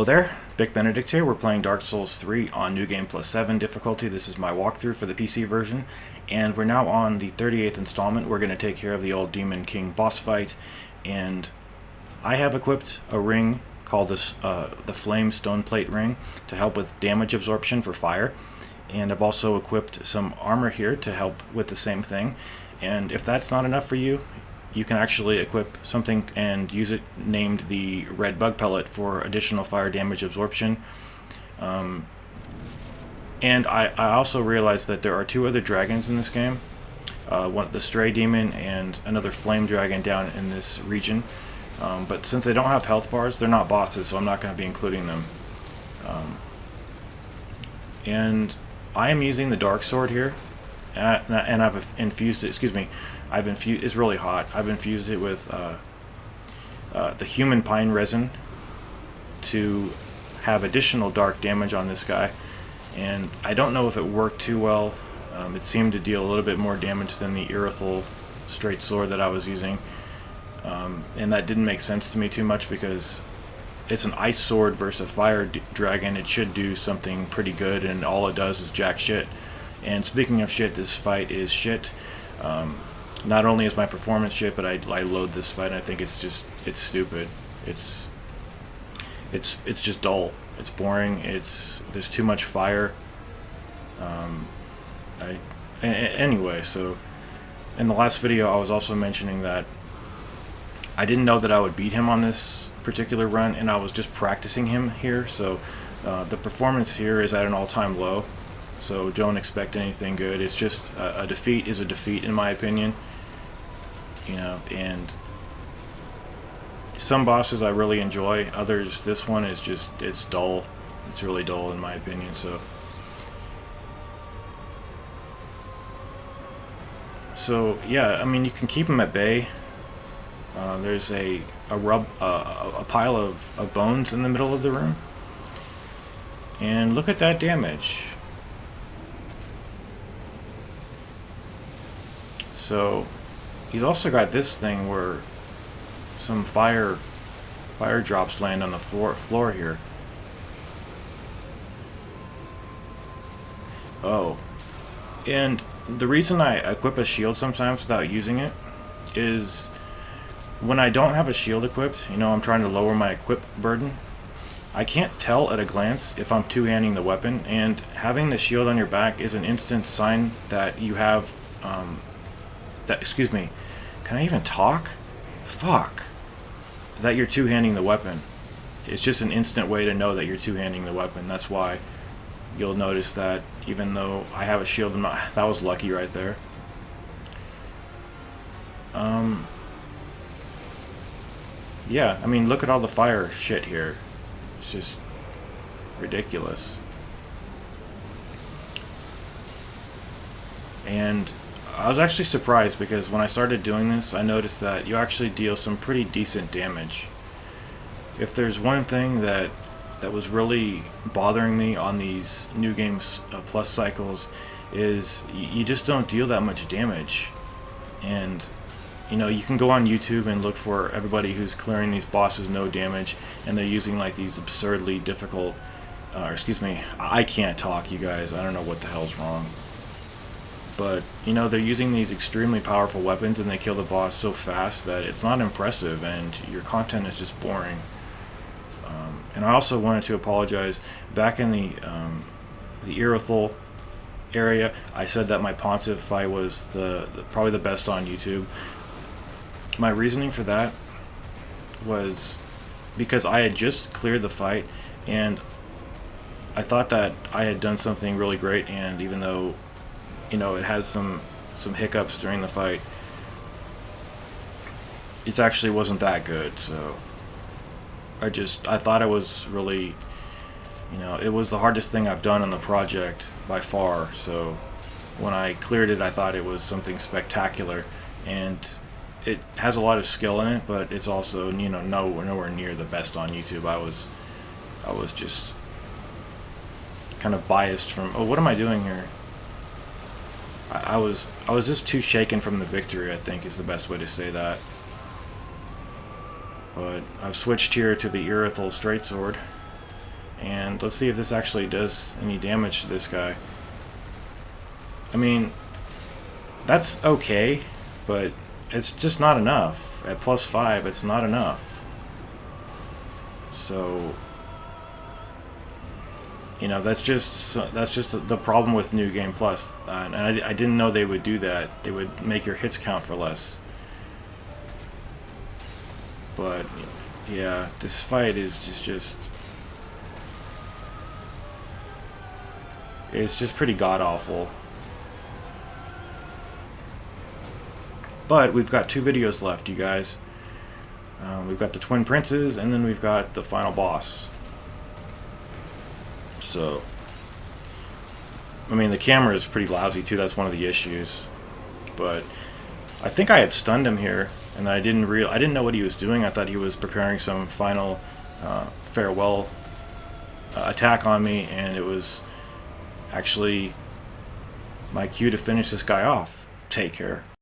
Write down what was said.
Hello there, Bic Benedict here. We're playing Dark Souls 3 on New Game Plus 7 difficulty. This is my walkthrough for the PC version, and we're now on the 38th installment. We're going to take care of the old Demon King boss fight, and I have equipped a ring called the Flame Stone Plate Ring to help with damage absorption for fire, and I've also equipped some armor here to help with the same thing. And if that's not enough for you, you can actually equip something and use it named the Red Bug Pellet for additional fire damage absorption. And I also realized that there are two other dragons in this game. The Stray Demon and another Flame Dragon down in this region. But since they don't have health bars, they're not bosses, so I'm not going to be including them. And I am using the Dark Sword here. And I've infused it, it's really hot. I've infused it with the Human Pine Resin to have additional dark damage on this guy. And I don't know if it worked too well. It seemed to deal a little bit more damage than the Irithyll straight sword that I was using. And that didn't make sense to me too much because it's an ice sword versus a fire dragon. It should do something pretty good, and all it does is jack shit. And speaking of shit, this fight is shit. Not only is my performance shit, but I load this fight and I think it's stupid. It's just dull. It's boring. There's too much fire. Anyway, so in the last video I was also mentioning that I didn't know that I would beat him on this particular run, and I was just practicing him here. So the performance here is at an all-time low. So don't expect anything good. It's just a defeat is a defeat in my opinion. You know, and some bosses I really enjoy. Others, this one is just, it's dull. It's really dull in my opinion. So yeah, I mean, you can keep him at bay. There's a pile of bones in the middle of the room. And look at that damage. So he's also got this thing where some fire drops land on the floor here. Oh, and the reason I equip a shield sometimes without using it is when I don't have a shield equipped, you know, I'm trying to lower my equip burden. I can't tell at a glance if I'm two-handing the weapon, and having the shield on your back is an instant sign that you have excuse me, can I even talk? Fuck. That you're two-handing the weapon. It's just an instant way to know that you're two-handing the weapon. That's why you'll notice that even though I have a shield, that was lucky right there. Yeah, I mean, look at all the fire shit here. It's just ridiculous. And I was actually surprised because when I started doing this, I noticed that you actually deal some pretty decent damage. If there's one thing that was really bothering me on these New Games Plus cycles is you just don't deal that much damage. And you know, you can go on YouTube and look for everybody who's clearing these bosses no damage, and they're using like these absurdly difficult, excuse me, I can't talk, you guys, I don't know what the hell's wrong. But, you know, they're using these extremely powerful weapons and they kill the boss so fast that it's not impressive and your content is just boring. And I also wanted to apologize. Back in the Irithyll area, I said that my Pontiff fight was probably the best on YouTube. My reasoning for that was because I had just cleared the fight and I thought that I had done something really great, and even though, you know, it has some hiccups during the fight, it actually wasn't that good. So I thought it was really, you know, it was the hardest thing I've done on the project by far. So when I cleared it, I thought it was something spectacular, and it has a lot of skill in it, but it's also, you know, nowhere near the best on YouTube. I was just kind of biased from, oh, what am I doing here? I was just too shaken from the victory, I think is the best way to say that. But I've switched here to the Irithyll straight sword, and let's see if this actually does any damage to this guy. I mean, that's okay, but it's just not enough. At +5, it's not enough. So, you know, that's just the problem with New Game Plus, and I didn't know they would do that. They would make your hits count for less. But yeah, this fight is just it's just pretty god awful. But we've got 2 videos left, you guys. We've got the Twin Princes, and then we've got the final boss. So, I mean, the camera is pretty lousy too. That's one of the issues. But I think I had stunned him here, and I didn't know what he was doing. I thought he was preparing some final farewell attack on me, and it was actually my cue to finish this guy off. Take care.